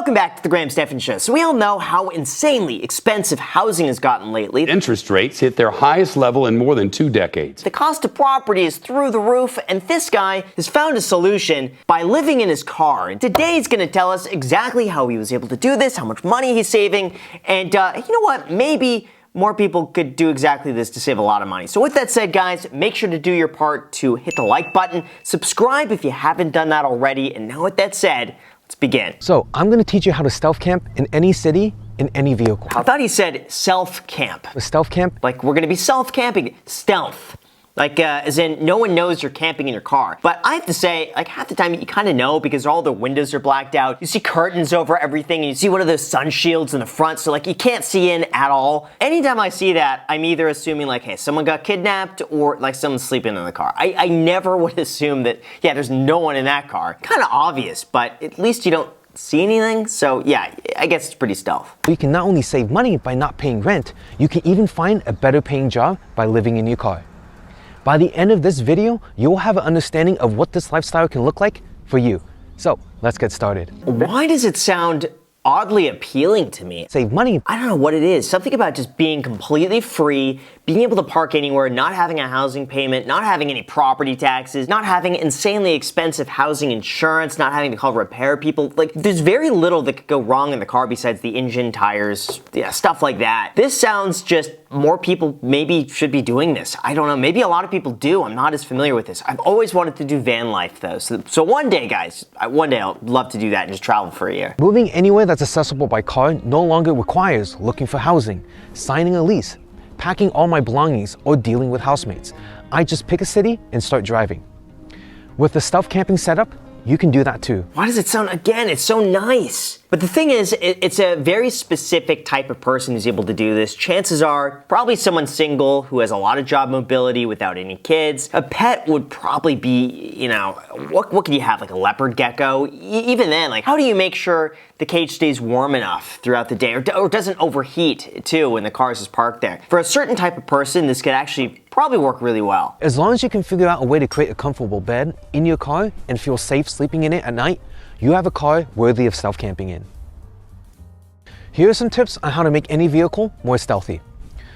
Welcome back to the Graham Stephan Show. So we all know how insanely expensive housing has gotten lately. Interest rates hit their highest level in more than 2 decades. The cost of property is through the roof, and this guy has found a solution by living in his car. And today he's going to tell us exactly how he was able to do this, how much money he's saving, and you know what, maybe more people could do exactly this to save a lot of money. So with that said, guys, make sure to do your part to hit the like button, subscribe if you haven't done that already, and now with that said, let's begin. So I'm going to teach you how to stealth camp in any city, in any vehicle. I thought he said self-camp. A stealth camp? Like we're going to be self-camping, stealth. Like, as in, no one knows you're camping in your car. But I have to say, like, half the time you kind of know because all the windows are blacked out. You see curtains over everything, and you see one of those sun shields in the front, so, like, you can't see in at all. Anytime I see that, I'm either assuming, like, hey, someone got kidnapped or, like, someone's sleeping in the car. I never would assume that, yeah, there's no one in that car. Kind of obvious, but at least you don't see anything, so yeah, I guess it's pretty stealth. You can not only save money by not paying rent, you can even find a better paying job by living in your car. By the end of this video, you'll have an understanding of what this lifestyle can look like for you. So let's get started. Why does it sound oddly appealing to me? Save money. I don't know what it is. Something about just being completely free, being able to park anywhere, not having a housing payment, not having any property taxes, not having insanely expensive housing insurance, not having to call repair people. Like, there's very little that could go wrong in the car besides the engine, tires, yeah, stuff like that. This sounds just more people maybe should be doing this. I don't know. Maybe a lot of people do. I'm not as familiar with this. I've always wanted to do van life though. So one day, guys, one day I'll love to do that and just travel for a year. Moving anywhere that's accessible by car no longer requires looking for housing, signing a lease, packing all my belongings, or dealing with housemates. I just pick a city and start driving. With the stealth camping setup, you can do that too. Why does it sound, again, it's so nice. But the thing is, it's a very specific type of person who's able to do this. Chances are, probably someone single who has a lot of job mobility without any kids. A pet would probably be, you know, what could you have, like a leopard gecko? Even then, like, how do you make sure the cage stays warm enough throughout the day or doesn't overheat too when the car is parked there? For a certain type of person, this could actually probably work really well. As long as you can figure out a way to create a comfortable bed in your car and feel safe sleeping in it at night, you have a car worthy of stealth camping in. Here are some tips on how to make any vehicle more stealthy.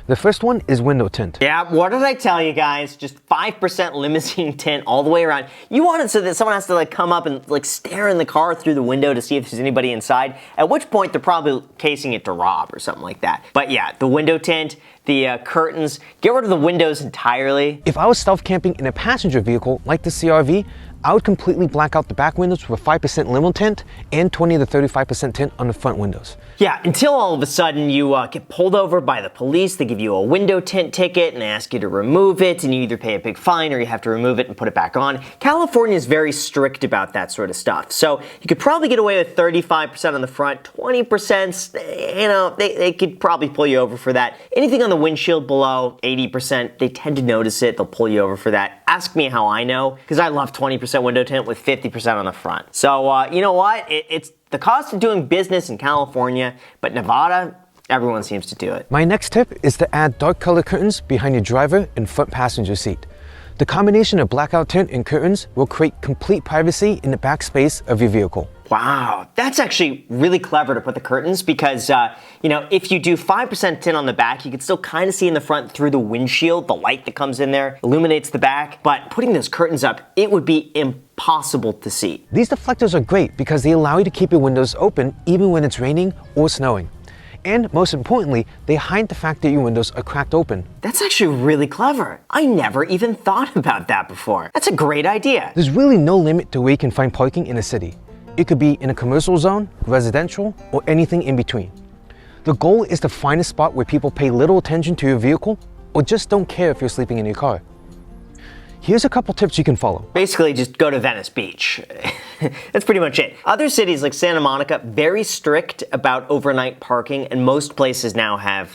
The first one is window tint. Yeah, what did I tell you guys? Just 5% limousine tint all the way around. You want it so that someone has to like come up and like stare in the car through the window to see if there's anybody inside, at which point they're probably casing it to rob or something like that. But yeah, the window tint, the curtains, get rid of the windows entirely. If I was stealth camping in a passenger vehicle like the CR-V, I would completely black out the back windows with 5% limo tint and 20 to 35% tint on the front windows. Yeah, until all of a sudden you get pulled over by the police, they give you a window tint ticket and ask you to remove it, and you either pay a big fine or you have to remove it and put it back on. California is very strict about that sort of stuff. So you could probably get away with 35% on the front, 20%, you know, they could probably pull you over for that. Anything on the windshield below 80%, they tend to notice it, they'll pull you over for that. Ask me how I know, because I love 20% window tint with 50% on the front. So, you know what? It's the cost of doing business in California, but Nevada, everyone seems to do it. My next tip is to add dark color curtains behind your driver and front passenger seat. The combination of blackout tint and curtains will create complete privacy in the back space of your vehicle. Wow, that's actually really clever to put the curtains because, you know, if you do 5% tint on the back, you can still kind of see in the front through the windshield, the light that comes in there illuminates the back, but putting those curtains up, it would be impossible to see. These deflectors are great because they allow you to keep your windows open even when it's raining or snowing. And most importantly, they hide the fact that your windows are cracked open. That's actually really clever. I never even thought about that before. That's a great idea. There's really no limit to where you can find parking in a city. It could be in a commercial zone, residential, or anything in between. The goal is to find a spot where people pay little attention to your vehicle or just don't care if you're sleeping in your car. Here's a couple tips you can follow. Basically, just go to Venice Beach. That's pretty much it. Other cities like Santa Monica, very strict about overnight parking, and most places now have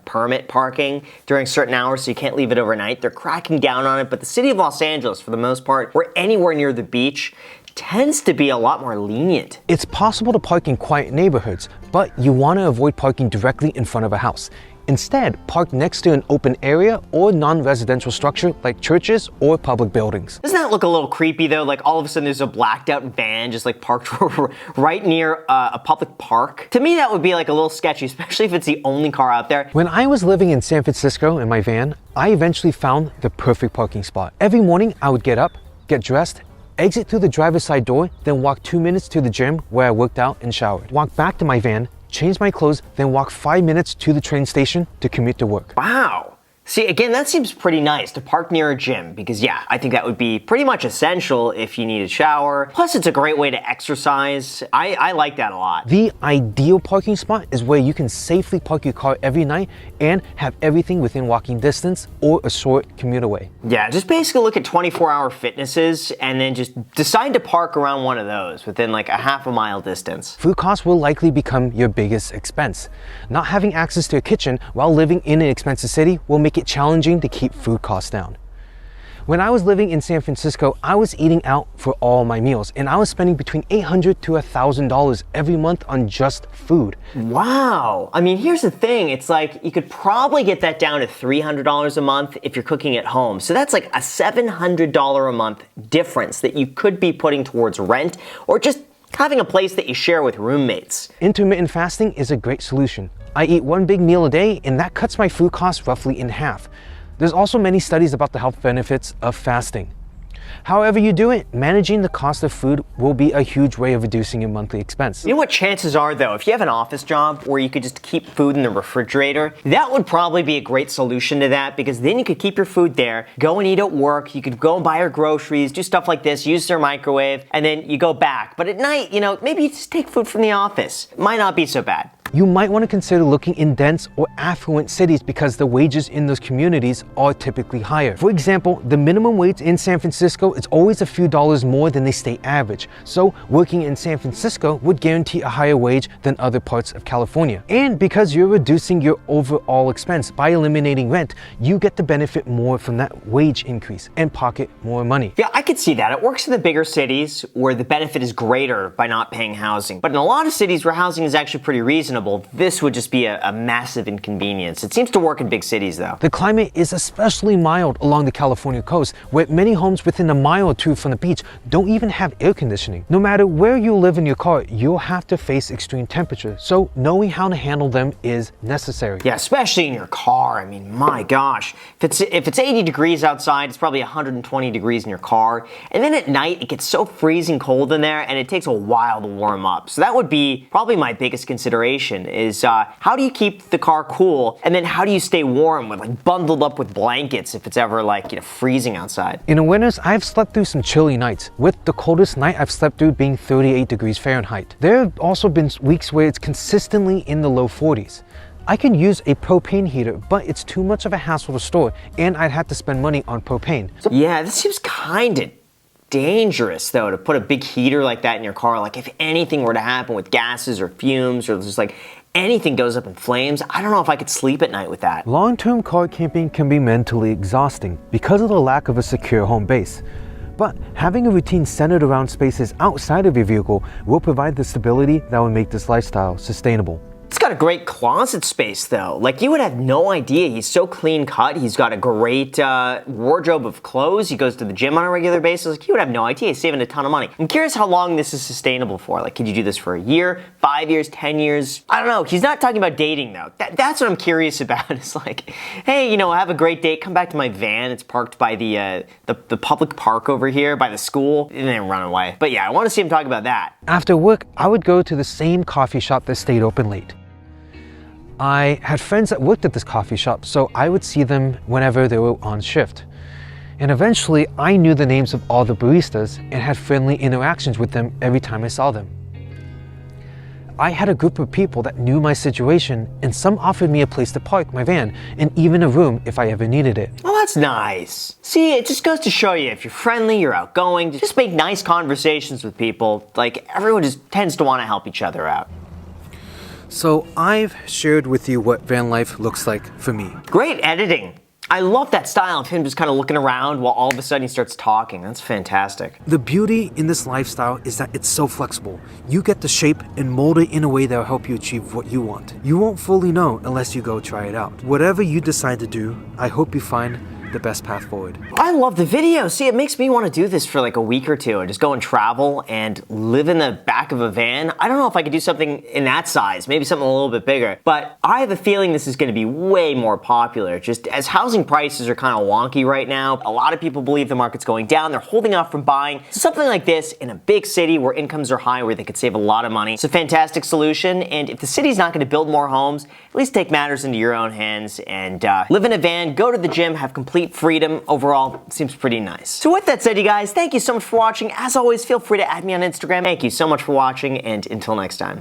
permit parking during certain hours, so you can't leave it overnight. They're cracking down on it, but the city of Los Angeles, for the most part, or anywhere near the beach, tends to be a lot more lenient. It's possible to park in quiet neighborhoods, but you want to avoid parking directly in front of a house. Instead, park next to an open area or non-residential structure like churches or public buildings. Doesn't that look a little creepy though? Like all of a sudden there's a blacked out van just like parked right near a public park. To me that would be like a little sketchy, especially if it's the only car out there. When I was living in San Francisco in my van, I eventually found the perfect parking spot. Every morning I would get up, get dressed, exit through the driver's side door, then walk 2 minutes to the gym where I worked out and showered. Walk back to my van, change my clothes, then walk 5 minutes to the train station to commute to work. Wow. See, again, that seems pretty nice to park near a gym because, yeah, I think that would be pretty much essential if you need a shower. Plus, it's a great way to exercise. I like that a lot. The ideal parking spot is where you can safely park your car every night and have everything within walking distance or a short commute away. Yeah, just basically look at 24-hour fitnesses and then just decide to park around one of those within like a half a mile distance. Food costs will likely become your biggest expense. Not having access to a kitchen while living in an expensive city will make it challenging to keep food costs down. When I was living in San Francisco, I was eating out for all my meals, and I was spending between $800 to $1,000 every month on just food. Wow. I mean, here's the thing. It's like you could probably get that down to $300 a month if you're cooking at home. So that's like a $700 a month difference that you could be putting towards rent or just having a place that you share with roommates. Intermittent fasting is a great solution. I eat one big meal a day, and that cuts my food costs roughly in half. There's also many studies about the health benefits of fasting. However you do it, managing the cost of food will be a huge way of reducing your monthly expense. You know what chances are though, if you have an office job where you could just keep food in the refrigerator, that would probably be a great solution to that because then you could keep your food there, go and eat at work, you could go and buy your groceries, do stuff like this, use their microwave, and then you go back. But at night, you know, maybe you just take food from the office. It might not be so bad. You might want to consider looking in dense or affluent cities because the wages in those communities are typically higher. For example, the minimum wage in San Francisco is always a few dollars more than the state average. So working in San Francisco would guarantee a higher wage than other parts of California. And because you're reducing your overall expense by eliminating rent, you get to benefit more from that wage increase and pocket more money. Yeah, I could see that. It works in the bigger cities where the benefit is greater by not paying housing. But in a lot of cities where housing is actually pretty reasonable, this would just be a massive inconvenience. It seems to work in big cities though. The climate is especially mild along the California coast, where many homes within a mile or two from the beach don't even have air conditioning. No matter where you live in your car, you'll have to face extreme temperatures, so knowing how to handle them is necessary. Yeah, especially in your car. I mean, my gosh. If it's 80 degrees outside, it's probably 120 degrees in your car. And then at night, it gets so freezing cold in there, and it takes a while to warm up. So that would be probably my biggest consideration is how do you keep the car cool, and then how do you stay warm with like bundled up with blankets if it's ever like, you know, freezing outside. In the winters, I've slept through some chilly nights, with the coldest night I've slept through being 38 degrees Fahrenheit. There have also been weeks where it's consistently in the low 40s. I can use a propane heater, but it's too much of a hassle to store, and I'd have to spend money on propane. Yeah, this seems kinda dangerous though to put a big heater like that in your car. Like if anything were to happen with gases or fumes or just like anything goes up in flames, I don't know if I could sleep at night with that. Long-term car camping can be mentally exhausting because of the lack of a secure home base. But having a routine centered around spaces outside of your vehicle will provide the stability that will make this lifestyle sustainable. It's got a great closet space though. Like you would have no idea. He's so clean cut. He's got a great wardrobe of clothes. He goes to the gym on a regular basis. Like you would have no idea. He's saving a ton of money. I'm curious how long this is sustainable for. Like could you do this for a year, 5 years, 10 years? I don't know. He's not talking about dating though. That's what I'm curious about. It's like, hey, you know, have a great date. Come back to my van. It's parked by the public park over here by the school, and then run away. But yeah, I want to see him talk about that. After work, I would go to the same coffee shop that stayed open late. I had friends that worked at this coffee shop, so I would see them whenever they were on shift. And eventually, I knew the names of all the baristas and had friendly interactions with them every time I saw them. I had a group of people that knew my situation, and some offered me a place to park my van and even a room if I ever needed it. Well, that's nice. See, it just goes to show you, if you're friendly, you're outgoing, just make nice conversations with people. Like, everyone just tends to want to help each other out. So I've shared with you what van life looks like for me. Great editing. I love that style of him just kind of looking around while all of a sudden he starts talking. That's fantastic. The beauty in this lifestyle is that it's so flexible. You get to shape and mold it in a way that will help you achieve what you want. You won't fully know unless you go try it out. Whatever you decide to do, I hope you find the best path forward. I love the video. See, it makes me want to do this for like a week or two and just go and travel and live in the back of a van. I don't know if I could do something in that size, maybe something a little bit bigger, but I have a feeling this is going to be way more popular. Just as housing prices are kind of wonky right now, a lot of people believe the market's going down. They're holding off from buying. So something like this in a big city where incomes are high, where they could save a lot of money, it's a fantastic solution. And if the city's not going to build more homes, at least take matters into your own hands and live in a van, go to the gym, have complete freedom. Overall, seems pretty nice. So with that said, you guys, thank you so much for watching. As always, feel free to add me on Instagram. Thank you so much for watching, and until next time.